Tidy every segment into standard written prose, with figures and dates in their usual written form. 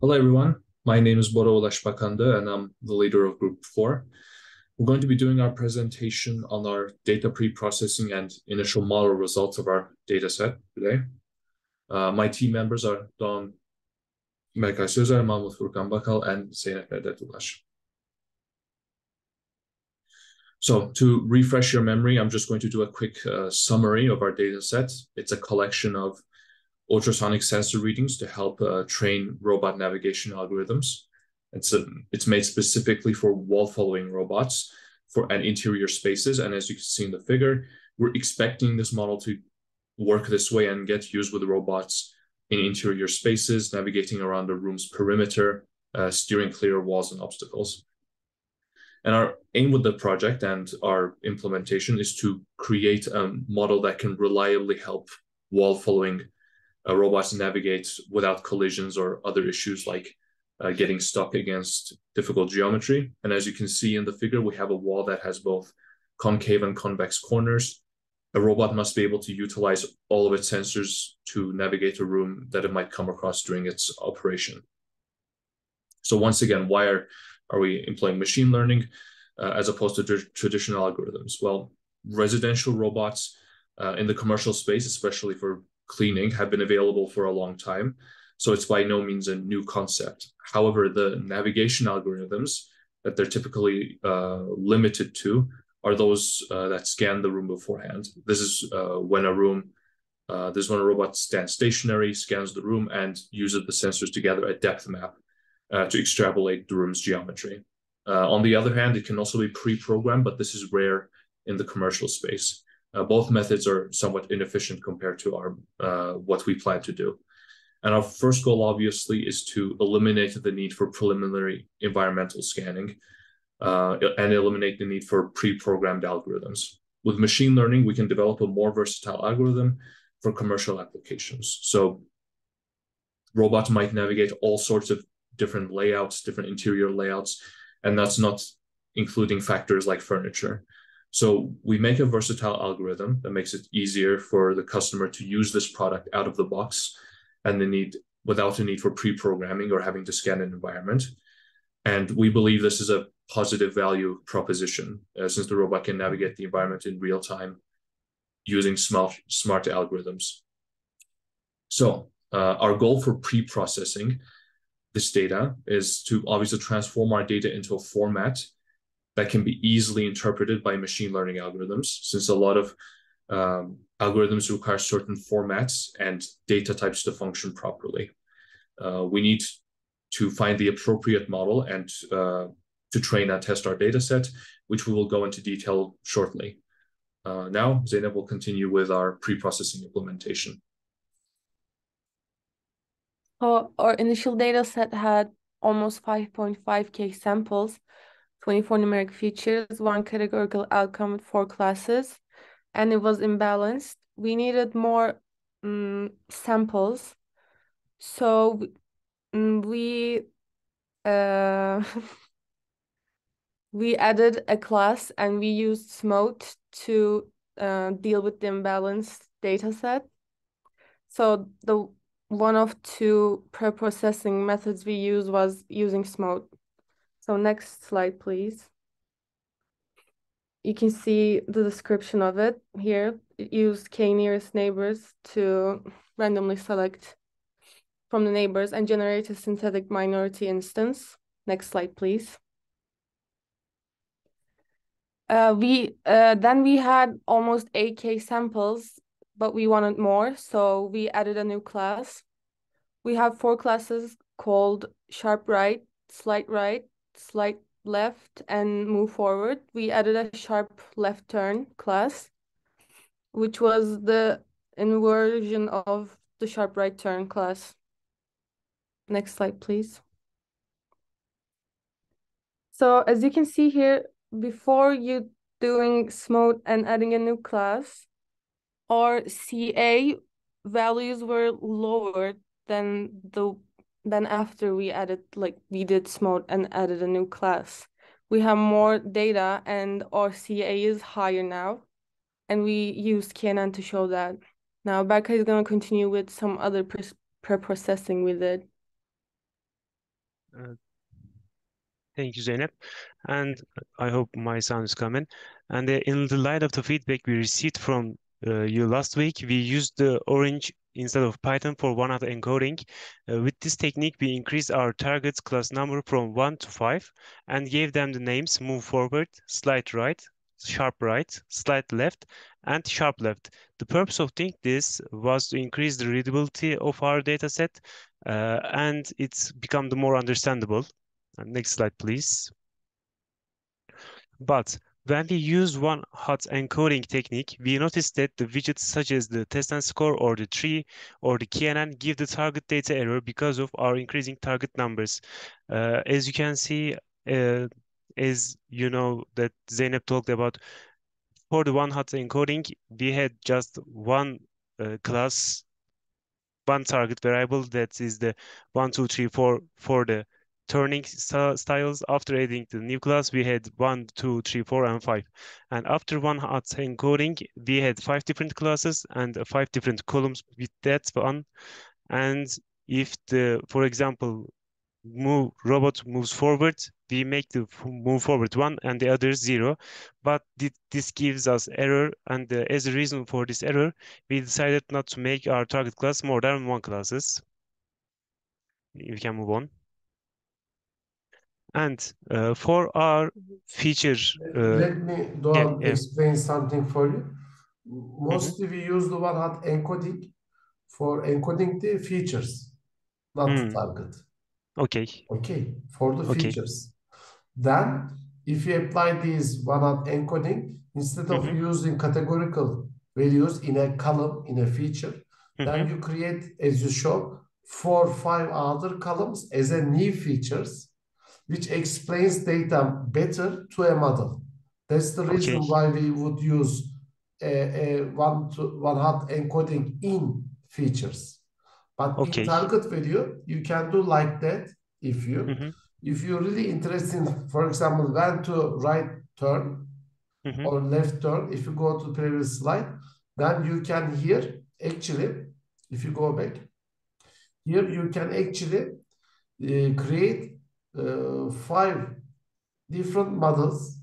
Hello, everyone. My name is Bora Ulaş Bakandı, and I'm the leader of Group 4. We're going to be doing our presentation on our data pre-processing and initial model results of our data set today. My team members are Doğan, Berkay, Sözer, Mahmut, Furkan, Bakal, and Zeynep, Nedret, Ulaş. So to refresh your memory, I'm just going to do a quick summary of our data set. It's a collection of ultrasonic sensor readings to help train robot navigation algorithms. It's made specifically for wall-following robots and interior spaces. And as you can see in the figure, we're expecting this model to work this way and get used with robots in interior spaces, navigating around the room's perimeter, steering clear of walls and obstacles. And our aim with the project and our implementation is to create a model that can reliably help wall-following robots navigate without collisions or other issues like getting stuck against difficult geometry. And as you can see in the figure, we have a wall that has both concave and convex corners. A robot must be able to utilize all of its sensors to navigate a room that it might come across during its operation. So once again, why are we employing machine learning as opposed to traditional algorithms? Well, residential robots in the commercial space, especially for cleaning, have been available for a long time. So it's by no means a new concept. However, the navigation algorithms that they're typically limited to are those that scan the room beforehand. This is when a robot stands stationary, scans the room, and uses the sensors to gather a depth map to extrapolate the room's geometry. On the other hand, it can also be pre-programmed, but this is rare in the commercial space. Both methods are somewhat inefficient compared to what we plan to do. And our first goal, obviously, is to eliminate the need for preliminary environmental scanning and eliminate the need for pre-programmed algorithms. With machine learning, we can develop a more versatile algorithm for commercial applications. So robots might navigate all sorts of different layouts, different interior layouts, and that's not including factors like furniture. So we make a versatile algorithm that makes it easier for the customer to use this product out of the box and without a need for pre-programming or having to scan an environment. And we believe this is a positive value proposition since the robot can navigate the environment in real time using smart algorithms. So our goal for pre-processing this data is to obviously transform our data into a format that can be easily interpreted by machine learning algorithms, since a lot of algorithms require certain formats and data types to function properly. We need to find the appropriate model and to train and test our data set, which we will go into detail shortly. Now, Zeynep will continue with our pre-processing implementation. Our initial data set had almost 5.5K samples, 24 numeric features, one categorical outcome with 4 classes, and it was imbalanced. We needed more samples, so we we added a class and we used Smooth to deal with the imbalanced data set. So the one of 2 pre-processing methods we used was using Smooth. So next slide, please. You can see the description of it here. It used k nearest neighbors to randomly select from the neighbors and generate a synthetic minority instance. Next slide, please. Then we had almost 8K samples, but we wanted more, so we added a new class. We have 4 classes called sharp right, slight left, and move forward. We added a sharp left turn class, which was the inversion of the sharp right turn class. Next slide, please. So as you can see here, before you doing Smooth and adding a new class, our CA values were lower than after we did Smooth and added a new class. We have more data and our CA is higher now, and we used KNN to show that. Now Berkay is going to continue with some other pre-processing we did. Uh, Thank you, Zeynep. And I hope my sound is coming. And in the light of the feedback we received from you last week, we used the orange instead of Python for one-hot encoding. With this technique, we increased our target class number from 1 to 5 and gave them the names move forward, slide right, sharp right, slide left, and sharp left. The purpose of doing this was to increase the readability of our dataset and it's become the more understandable. Next slide, please. But when we use one-hot encoding technique, we notice that the widgets such as the test and score or the tree or the KNN give the target data error because of our increasing target numbers. As you can see, as you know that Zeynep talked about, for the one-hot encoding, we had just one class, one target variable that is the 1, 2, 3, 4 for the turning styles. After adding the new class, we had 1, 2, 3, 4, and 5. And after one-hot encoding, we had 5 different classes and 5 different columns with that one. And if the, for example, robot moves forward, we make the move forward 1 and the other 0, but this gives us error, and as a reason for this error we decided not to make our target class more than 1 classes. We can move on. And for our feature let me Doğan yeah. explain something for you. Mm-hmm. Mostly we use the one-hot encoding for encoding the features, not the target. Okay. Okay, for the Okay. features. Then, if you apply these one-hot encoding, instead of using categorical values in a column, in a feature, then you create, as you show, 4 or 5 other columns as a new features, which explains data better to a model. That's the reason why we would use a one-hot encoding in features. But in target value, you can do like that if you're really interested in, for example, when to right turn or left turn. If you go to the previous slide, then you can here actually, if you go back, here you can actually create 5 different models.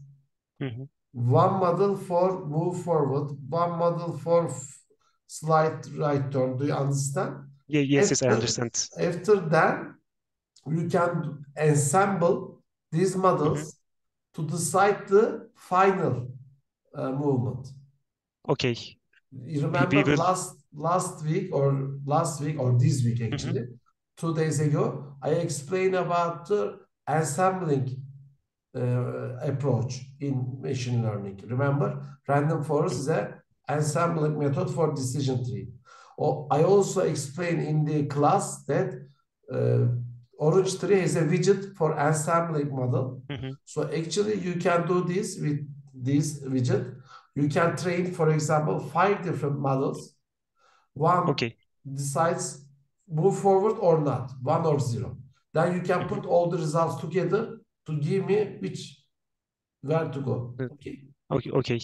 One model for move forward, one model for slide right turn. Do you understand? Yeah, yes, I understand. After that, you can ensemble these models to decide the final movement. Okay. You remember last week or this week actually, 2 days ago, I explained about the assembling approach in machine learning. Remember, random forest is a assembling method for decision tree. I also explained in the class that orange tree has a widget for assembling model. So actually you can do this with this widget. You can train, for example, 5 different models. One decides move forward or not, 1 or 0. Then you can put all the results together to give me where to go. Okay.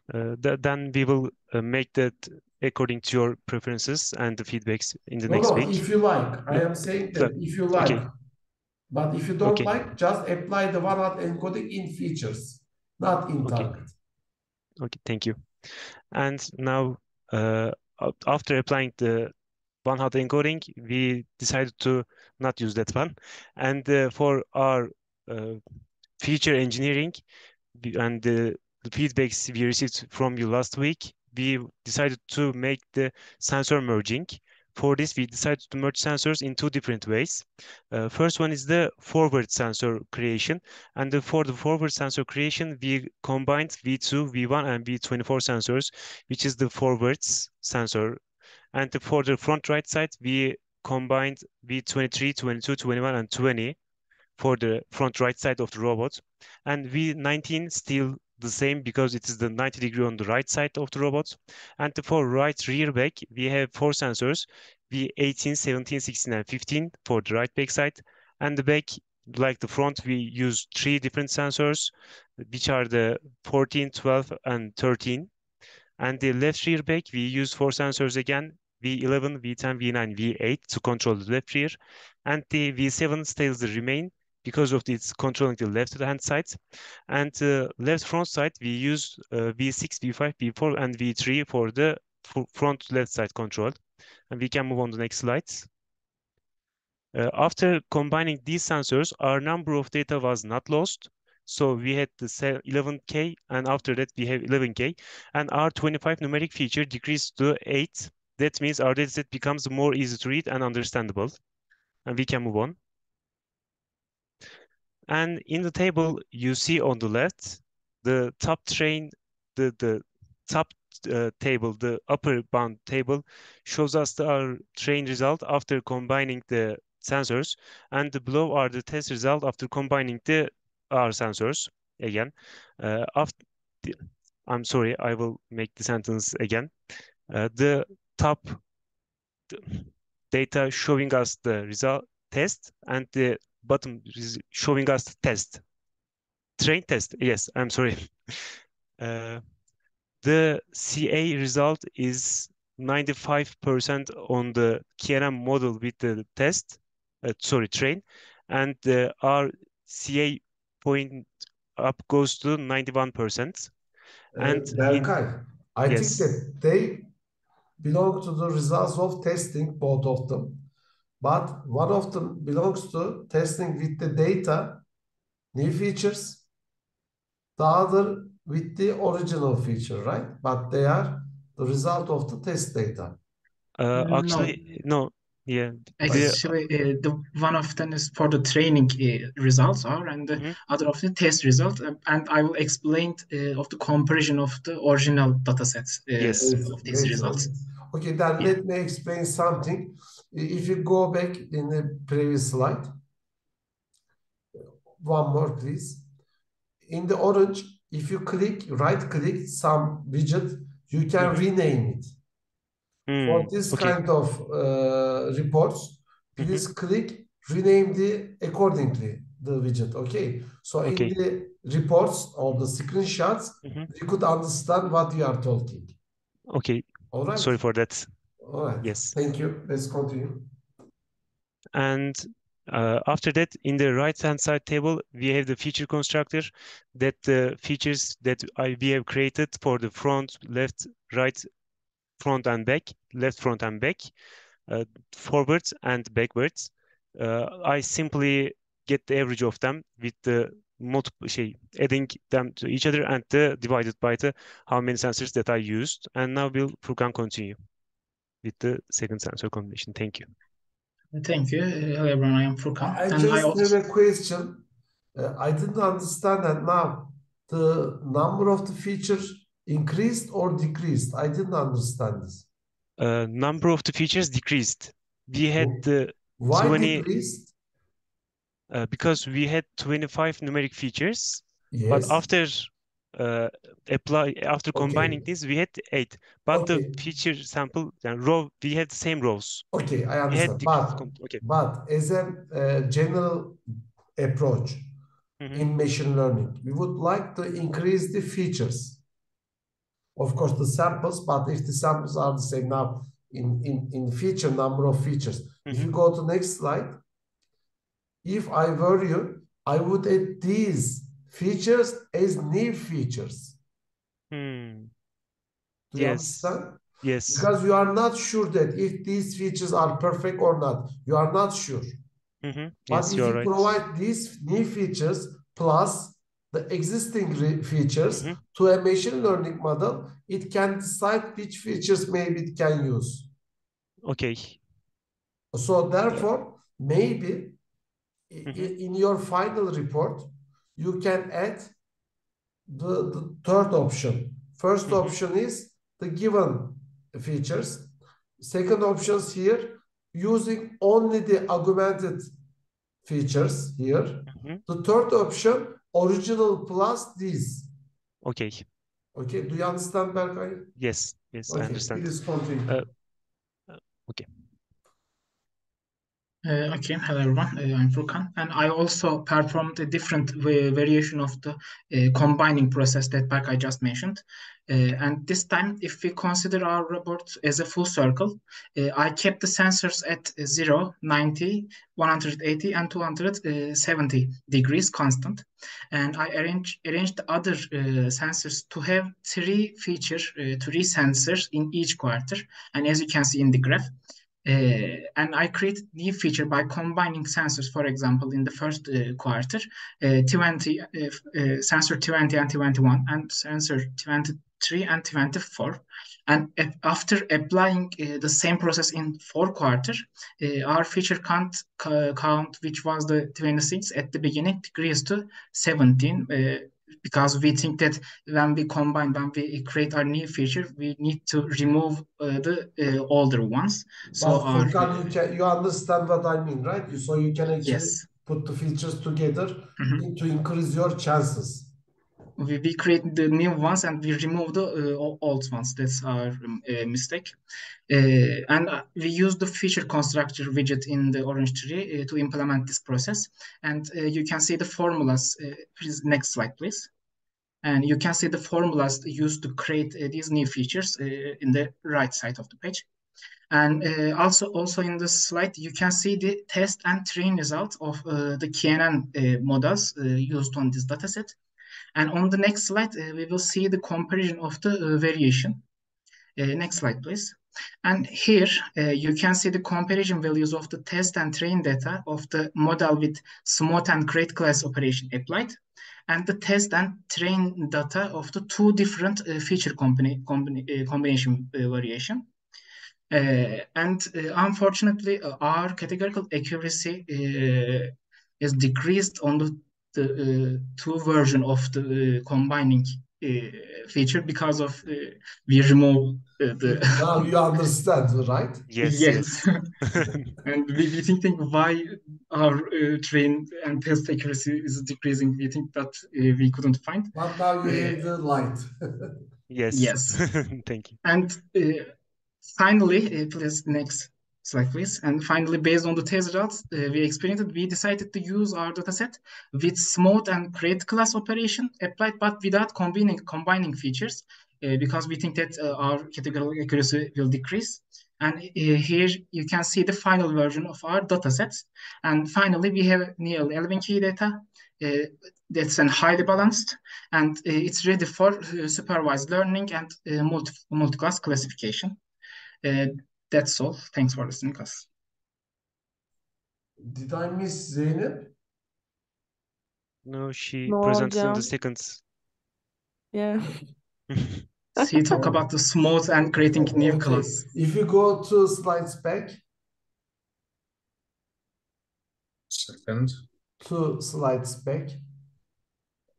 Then we will make that according to your preferences and the feedbacks in the next week. If you like. I am saying that if you like. But if you don't like, just apply the one-hot encoding in features, not in target. Okay, thank you. And now, after applying the one-hot encoding, we decided to not use that one. And for our feature engineering and the feedbacks we received from you last week, we decided to make the sensor merging. For this, we decided to merge sensors in 2 different ways. First one is the forward sensor creation. And for the forward sensor creation, we combined V2, V1, and V24 sensors, which is the forwards sensor. And for the front right side, we combined V23, 22, 21, and 20 for the front right side of the robot. And V19 still the same because it is the 90 degree on the right side of the robot. And for right rear back, we have 4 sensors, V18, 17, 16, and 15 for the right back side. And the back, like the front, we use 3 different sensors, which are the 14, 12, and 13. And the left rear back, we use 4 sensors again, V11, V10, V9, V8 to control the left rear, and the V7 stays the remain because of its controlling the left hand side. And left front side, we use V6, V5, V4, and V3 for the front left side control. And we can move on to the next slides. After combining these sensors, our number of data was not lost. So we had the 11K, and after that we have 11K, and our 25 numeric feature decreased to 8. That means our dataset becomes more easy to read and understandable. And we can move on. And in the table you see on the left, the top train, the top table, the upper bound table shows us our train result after combining the sensors, and the below are the test result after combining our sensors again. I'm sorry, I will make the sentence again. The top data showing us the result test, and the bottom is showing us the test. Train test, yes, I'm sorry. The CA result is 95% on the KNM model with the test, train, and our CA point up goes to 91%. And Berkay, I yes. think that they belong to the results of testing, both of them. But one of them belongs to testing with the data, new features, the other with the original feature, right? But they are the result of the test data. Actually, no. Yeah. Actually, the one of them is for the training results are, and the other of the test result. And I will explain of the comparison of the original data sets of these results. Okay, then let me explain something. If you go back in the previous slide, one more, please. In the orange, if you right-click some widget, you can rename it. For this kind of reports, please click rename accordingly the widget. Okay. So in the reports or the screenshots, you could understand what you are talking. Okay. All right. Sorry for that. All right. Yes. Thank you. Let's continue. And after that, in the right-hand side table, we have the feature constructor, that the features that we have created for the front, left, right, front and back, left, front and back, forwards and backwards. I simply get the average of them with the multiple adding them to each other and divided by the how many sensors that I used. And now we'll Furkan continue with the second sensor combination. Thank you. Thank you. Hello everyone, I am Furkan. I just have a question. I didn't understand that now. The number of the features increased or decreased? I didn't understand this. Number of the features decreased. We had the Why decreased? Because we had 25 numeric features, yes. But after combining this, we had 8. But the feature sample row, we had the same rows. Okay, I understand. But as a general approach in machine learning, we would like to increase the features. Of course, the samples, but if the samples are the same now in feature number of features. If you go to next slide, if I were you, I would add these features as new features. Do you understand? Yes. Because you are not sure that if these features are perfect or not. You are not sure. But if you provide these new features plus the existing features to a machine learning model, it can decide which features maybe it can use. Okay. So therefore, maybe in your final report, you can add the third option. First option is the given features. Second options here, using only the augmented features here. The third option, original plus these. Okay. Okay, do you understand, Berkay? Yes, Okay, I understand. Please continue. Okay. Okay, hello everyone, I'm Furkan, and I also performed a different variation of the combining process that Berkay just mentioned. And this time, if we consider our robot as a full circle, I kept the sensors at 0, 90, 180, and 270 degrees constant. And I arranged the other sensors to have three sensors in each quarter. And as you can see in the graph, and I created new feature by combining sensors. For example, in the first quarter, 20 sensor 20 and 21, and sensor 23 and 24. And after applying the same process in 4 quarter, our feature count, which was the 26 at the beginning, decreased to 17. Because we think that when we create our new feature, we need to remove the older ones. So Furkan, you understand what I mean, right? So you can actually put the features together to increase your chances. We create the new ones and we remove the old ones. That's our mistake. And we use the feature constructor widget in the orange tree to implement this process. And you can see the formulas. Please, next slide, please. And you can see the formulas used to create these new features in the right side of the page. And also in this slide, you can see the test and train results of the KNN models used on this dataset. And on the next slide, we will see the comparison of the variation. Next slide, please. And here you can see the comparison values of the test and train data of the model with smooth and create class operation applied, and the test and train data of the two different feature combination variation. And unfortunately, our categorical accuracy is decreased on the two version of the combining feature because of we remove the. Now you understand, right? Yes. And we think why our train and test accuracy is decreasing. We think that we couldn't find. But now you have the light. Yes. Thank you. And finally, please next slide, please. And finally, based on the test results we decided to use our dataset with smooth and create class operation applied, but without combining features, because we think that our categorical accuracy will decrease. And here you can see the final version of our datasets. And finally, we have nearly 11 key data. That's highly balanced, and it's ready for supervised learning and multi-class classification. That's all. Thanks for listening, class. Did I miss Zeynep? No, she presented in the seconds. Yeah. She talk about the smooth and creating new class. If you go to slides back. Second. 2 slides back.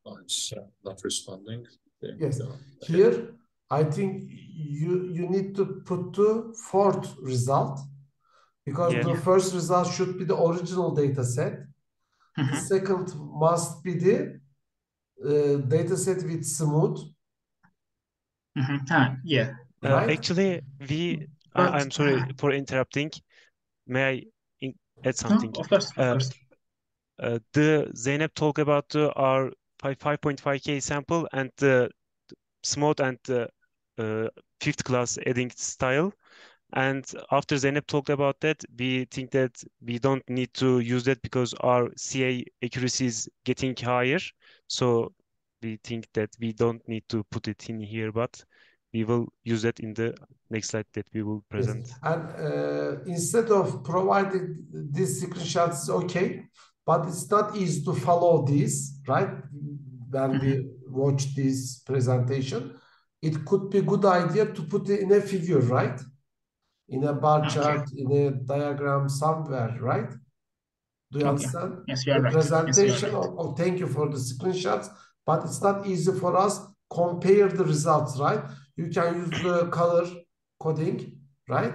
Oh, it's not responding. There yes. Here, I think you need to put the fourth result, because the first result should be the original data set. The second must be the data set with smooth. Right? Actually, I'm sorry for interrupting. May I add something? No, of course. The Zeynep talk about our 5.5K sample and the smooth and fifth class adding style. And after Zeynep talked about that, we think that we don't need to use that because our CA accuracy is getting higher. So we think that we don't need to put it in here, but we will use that in the next slide that we will present. Yes. And instead of providing these screenshots, okay, but it's not easy to follow this, right? When we watch this presentation, it could be a good idea to put it in a figure, right? In a bar chart, in a diagram somewhere, right? Do you understand? Yes, you are right. Presentation, yes, right. Thank you for the screenshots, but it's not easy for us compare the results, right? You can use the color coding, right?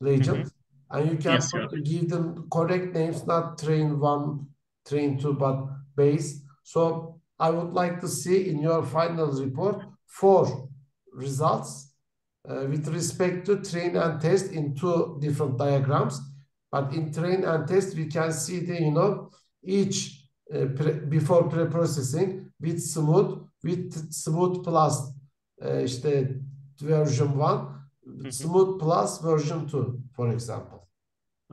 Legend. And you can give them correct names, not train 1, train 2, but base. So I would like to see in your final report 4 results with respect to train and test in 2 different diagrams. But in train and test, we can see the, each before pre-processing with smooth plus işte version 1, smooth plus version 2, for example.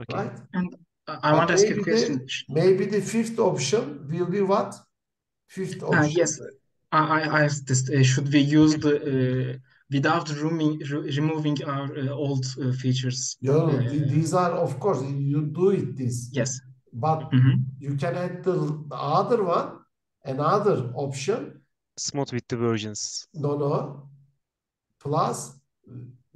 Okay. Right? And I want to ask a question. Maybe the fifth option will be what? Fifth option. Yes, I asked this. Should we use the without removing our old features? These are, of course, you do it this. Yes. But you can add the other one, another option. Smooth with the versions. No. Plus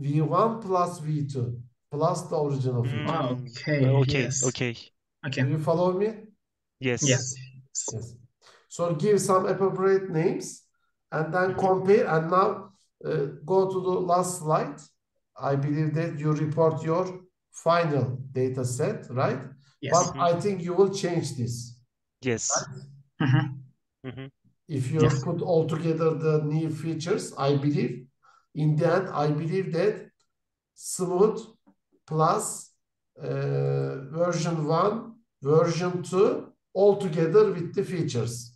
V1 plus V2 plus the original feature. Okay. Okay. Do you follow me? Yes. So give some appropriate names and then compare. And now go to the last slide. I believe that you report your final data set, right? Yes. But I think you will change this. Yes. Right? If you put all together the new features, I believe, in the end, I believe that smooth plus version 1, version 2, all together with the features.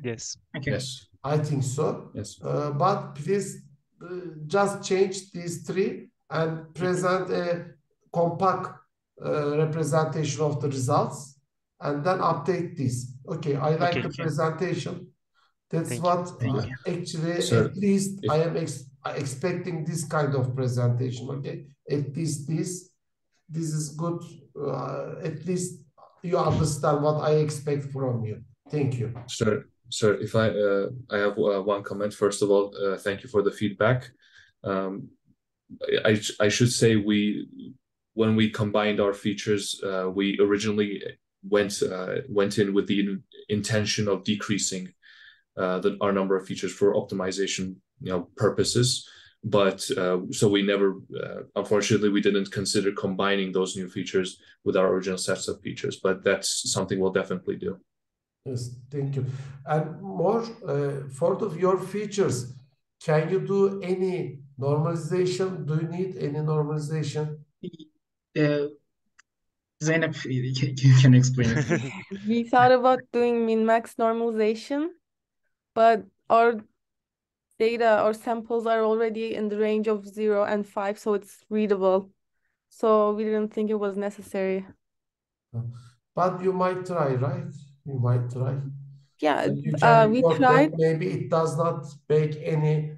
Yes. Okay. Yes. I think so. Yes. But please just change these three and present a compact representation of the results and then update this. Okay, I like the presentation. That's what actually, Sir, at least I am expecting this kind of presentation. Okay, at least this is good. At least you understand what I expect from you. Thank you. Sir, if I have one comment. First of all, thank you for the feedback. I should say when we combined our features, we originally went in with the intention of decreasing our number of features for optimization, purposes. But so we never, unfortunately, we didn't consider combining those new features with our original sets of features. But that's something we'll definitely do. Yes, thank you. And more for your features, can you do any normalization? Do you need any normalization? Zeynep, you can explain it. We thought about doing min-max normalization, but our data or samples are already in the range of 0 and 5, so it's readable. So we didn't think it was necessary. But you might try, right? You might try. Yeah, You can we report tried. that maybe it does not make any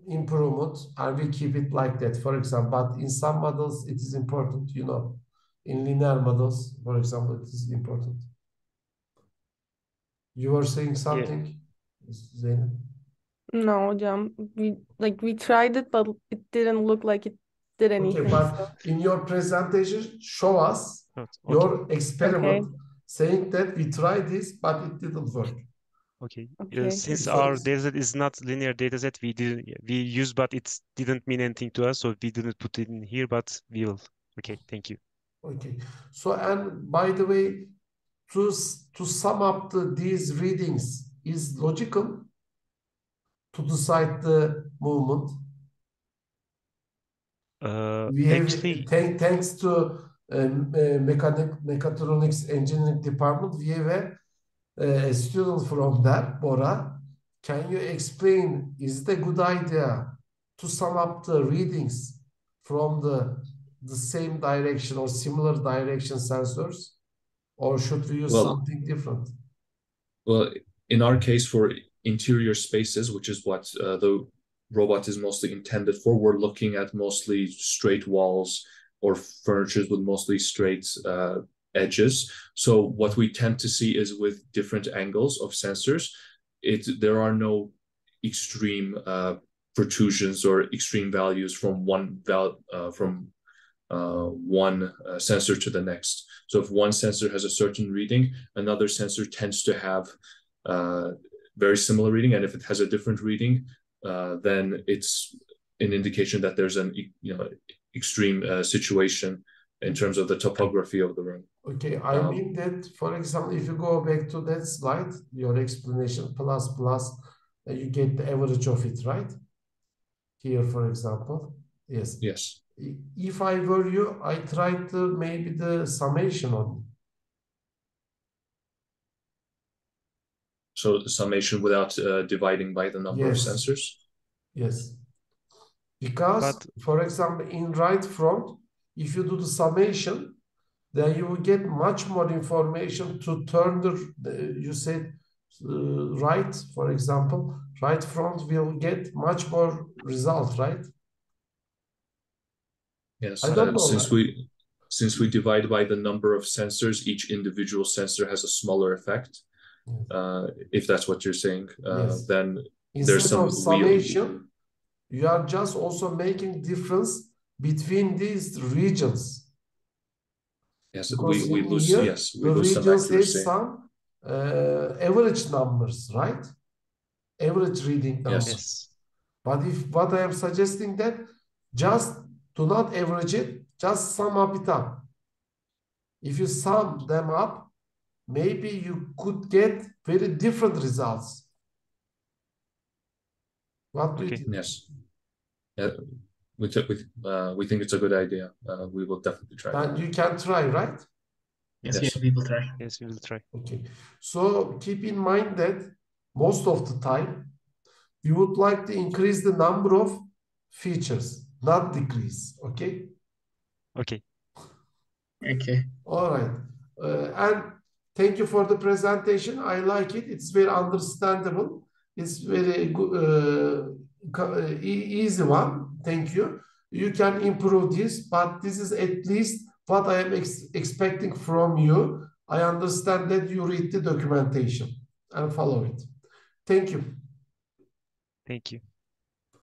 improvement, and we keep it like that, for example. But in some models, it is important, In linear models, for example, it is important. You were saying something, Zeynep? No, Hocam. We tried it, but it didn't look like it did anything. Okay, but in your presentation, show us your experiment saying that we tried this, but it didn't work. Okay. Since our dataset is not linear dataset, we used, but it didn't mean anything to us, so we didn't put it in here, but we will. Okay, thank you. Okay. So, and by the way, to sum up these readings is logical to decide the movement. We have, Actually, thanks to mechatronics engineering department, we have a student from there, Bora. Can you explain, is it a good idea to sum up the readings from the same direction or similar direction sensors? Or should we use something different? Well, in our case, for interior spaces, which is what the robot is mostly intended for, we're looking at mostly straight walls or furniture with mostly straight edges. So what we tend to see is with different angles of sensors, there are no extreme protrusions or extreme values from one sensor to the next. So if one sensor has a certain reading, another sensor tends to have very similar reading, and if it has a different reading, then it's an indication that there's an extreme situation in terms of the topography of the room. Okay, I mean that, for example, if you go back to that slide, your explanation plus, you get the average of it, right? Here, for example. Yes. Yes. If I were you, I tried maybe the summation on. So summation without dividing by the number of sensors? Yes. Because, for example, in right front, if you do the summation, then you will get much more information to turn you said right, for example, right front will get much more result, right? Yes, I don't know. Since we divide by the number of sensors, each individual sensor has a smaller effect. If that's what you're saying, yes. then instead there's some of summation, you are just also making difference between these regions. Yes, because we lose. Here, yes, we the lose some regions have accuracy. some average numbers, right? Average reading numbers. Yes. But if what I am suggesting that just do not average it, just sum up it up. If you sum them up, maybe you could get very different results. What do you think? Yes. We think it's a good idea. We will definitely try. And you can try, right? Yes, yeah, we will try. Yes, we will try. Okay. So keep in mind that most of the time, you would like to increase the number of features, not decrease. Okay? Okay. Okay. All right. And thank you for the presentation. I like it. It's very understandable. It's very good, easy one. Thank you. You can improve this, but this is at least what I am expecting from you. I understand that you read the documentation and follow it. Thank you. Thank you.